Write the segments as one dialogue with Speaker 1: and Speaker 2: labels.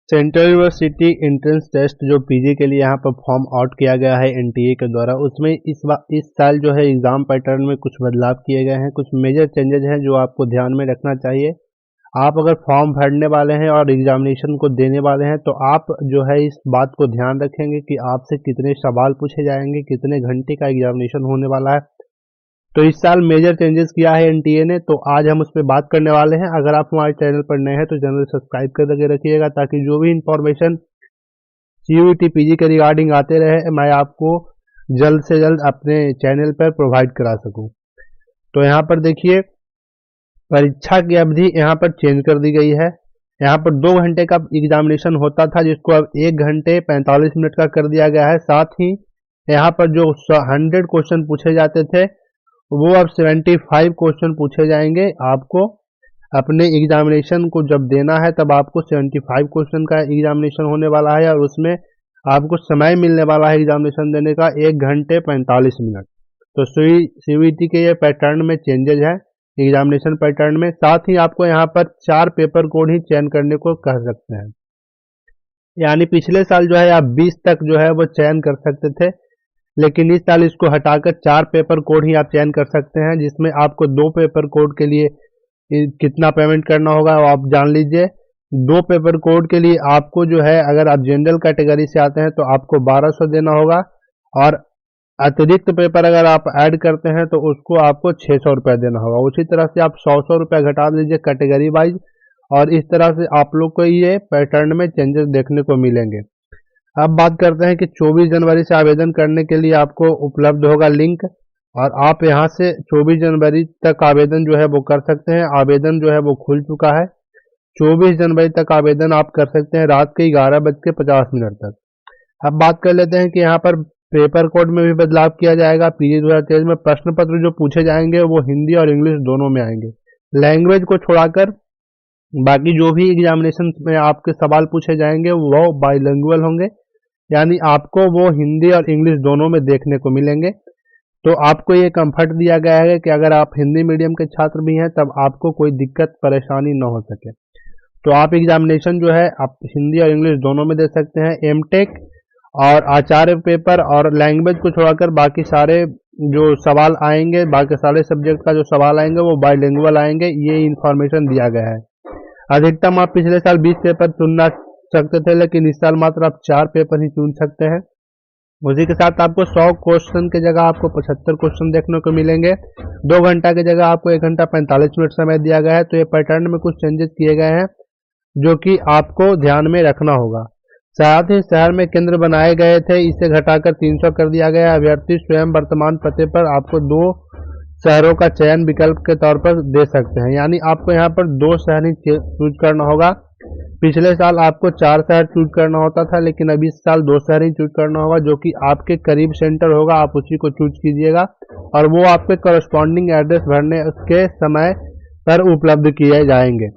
Speaker 1: Central university entrance test जो PG के लिए यहाँ पर फॉर्म आउट किया गया है एनटीए के द्वारा, उसमें इस साल जो है एग्ज़ाम पैटर्न में कुछ बदलाव किए गए हैं। कुछ मेजर चेंजेस हैं जो आपको ध्यान में रखना चाहिए। आप अगर फॉर्म भरने वाले हैं और एग्जामिनेशन को देने वाले हैं तो आप जो है इस बात को ध्यान रखेंगे कि आपसे कितने सवाल पूछे जाएंगे, कितने घंटे का एग्जामिनेशन होने वाला है। तो इस साल मेजर चेंजेस किया है एनटीए ने, तो आज हम उस पर बात करने वाले हैं। अगर आप हमारे चैनल पर नए हैं तो चैनल सब्सक्राइब करके रखिएगा ताकि जो भी इंफॉर्मेशन सीयूईटी पीजी के रिगार्डिंग आते रहे मैं आपको जल्द से जल्द अपने चैनल पर प्रोवाइड करा सकूं। तो यहाँ पर देखिए, परीक्षा की अवधि यहाँ पर चेंज कर दी गई है। यहाँ पर 2 घंटे का एग्जामिनेशन होता था जिसको अब 1 घंटे 45 मिनट का कर दिया गया है। साथ ही यहाँ पर जो 100 क्वेश्चन पूछे जाते थे वो अब 75 क्वेश्चन पूछे जाएंगे। आपको अपने एग्जामिनेशन को जब देना है तब आपको 75 क्वेश्चन का एग्जामिनेशन होने वाला है और उसमें आपको समय मिलने वाला है एग्जामिनेशन देने का 1 घंटे 45 मिनट। तो सीयूईटी के ये पैटर्न में चेंजेज है एग्जामिनेशन पैटर्न में। साथ ही आपको यहाँ पर 4 पेपर कोड ही चयन करने को कह सकते हैं, यानी पिछले साल जो है आप 20 तक जो है वो चयन कर सकते थे, लेकिन इस साल इसको हटाकर 4 पेपर कोड ही आप चयन कर सकते हैं, जिसमें आपको 2 पेपर कोड के लिए कितना पेमेंट करना होगा वो आप जान लीजिए। 2 पेपर कोड के लिए आपको जो है, अगर आप जनरल कैटेगरी से आते हैं तो आपको 1200 देना होगा और अतिरिक्त पेपर अगर आप ऐड करते हैं तो उसको आपको 600 रुपये देना होगा। उसी तरह से आप 100 रुपये घटा दीजिए कैटेगरी वाइज, और इस तरह से आप लोग को ये पैटर्न में चेंजेस देखने को मिलेंगे। अब बात करते हैं कि 24 जनवरी से आवेदन करने के लिए आपको उपलब्ध होगा लिंक, और आप यहां से 24 जनवरी तक आवेदन जो है वो कर सकते हैं। आवेदन जो है वो खुल चुका है। 24 जनवरी तक आवेदन आप कर सकते हैं रात के 11:50 तक। अब बात कर लेते हैं कि यहाँ पर पेपर कोड में भी बदलाव किया जाएगा। पीजी 2023 में प्रश्न पत्र जो पूछे जाएंगे वो हिंदी और इंग्लिश दोनों में आएंगे। लैंग्वेज को छोड़ाकर बाकी जो भी एग्जामिनेशन में आपके सवाल पूछे जाएंगे वो बाइलिंगुअल होंगे, यानी आपको वो हिंदी और इंग्लिश दोनों में देखने को मिलेंगे। तो आपको ये कंफर्ट दिया गया है कि अगर आप हिंदी मीडियम के छात्र भी हैं तब आपको कोई दिक्कत परेशानी न हो सके। तो आप एग्जामिनेशन जो है आप हिंदी और इंग्लिश दोनों में दे सकते हैं। एमटेक और आचार्य पेपर और लैंग्वेज को छोड़कर बाकी सारे जो सवाल आएंगे, बाकी सारे सब्जेक्ट का जो सवाल आएंगे वो बाइलिंगुअल आएंगे, ये इंफॉर्मेशन दिया गया है। अधिकतम आप पिछले साल 20 पेपर चुनना सकते थे, लेकिन इस साल मात्र आप 4 पेपर ही चुन सकते हैं। उसी के साथ आपको 100 क्वेश्चन की जगह आपको 75 क्वेश्चन देखने को मिलेंगे। 2 घंटा की जगह आपको 1 घंटा 45 मिनट समय दिया गया है। तो ये पैटर्न में कुछ चेंजेस किए गए हैं जो कि आपको ध्यान में रखना होगा। साथ ही शहर में केंद्र बनाए गए थे, इसे घटाकर 300 कर दिया गया। अभ्यर्थी स्वयं वर्तमान पते पर आपको 2 शहरों का चयन विकल्प के तौर पर दे सकते हैं, यानी आपको यहाँ पर 2 शहर ही चूज करना होगा। पिछले साल आपको 4 शहर चूज करना होता था, लेकिन अभी इस साल 2 शहर ही चूज करना होगा, जो कि आपके करीब सेंटर होगा, आप उसी को चूज कीजिएगा और वो आपके करस्पॉन्डिंग एड्रेस भरने के समय पर उपलब्ध किए जाएंगे।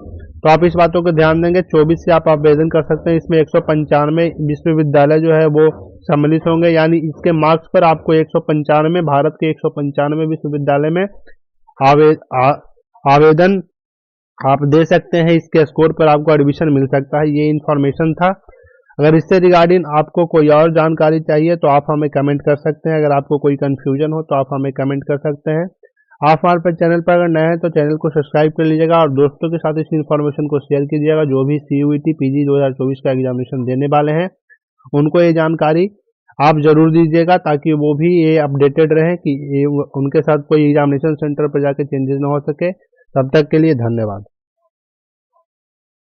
Speaker 1: तो आप इस बातों को ध्यान देंगे। 24 से आप आवेदन कर सकते हैं। इसमें 195 विश्वविद्यालय जो है वो सम्मिलित होंगे, यानी इसके मार्क्स पर आपको 195 भारत के 195 विश्वविद्यालय में आवेदन आप दे सकते हैं। इसके स्कोर पर आपको एडमिशन मिल सकता है। ये इन्फॉर्मेशन था। अगर इससे रिगार्डिंग आपको कोई और जानकारी चाहिए तो आप हमें कमेंट कर सकते हैं। अगर आपको कोई कंफ्यूजन हो तो आप हमें कमेंट कर सकते हैं। आप हमारे चैनल पर अगर नए हैं तो चैनल को सब्सक्राइब कर लीजिएगा और दोस्तों के साथ इस इन्फॉर्मेशन को शेयर कीजिएगा। जो भी सीयूईटी पीजी 2024 का एग्जामिनेशन देने वाले हैं उनको ये जानकारी आप जरूर दीजिएगा, ताकि वो भी ये अपडेटेड रहे कि उनके साथ कोई एग्जामिनेशन सेंटर पर जाके चेंजेस ना हो सके। तब तक के लिए धन्यवाद।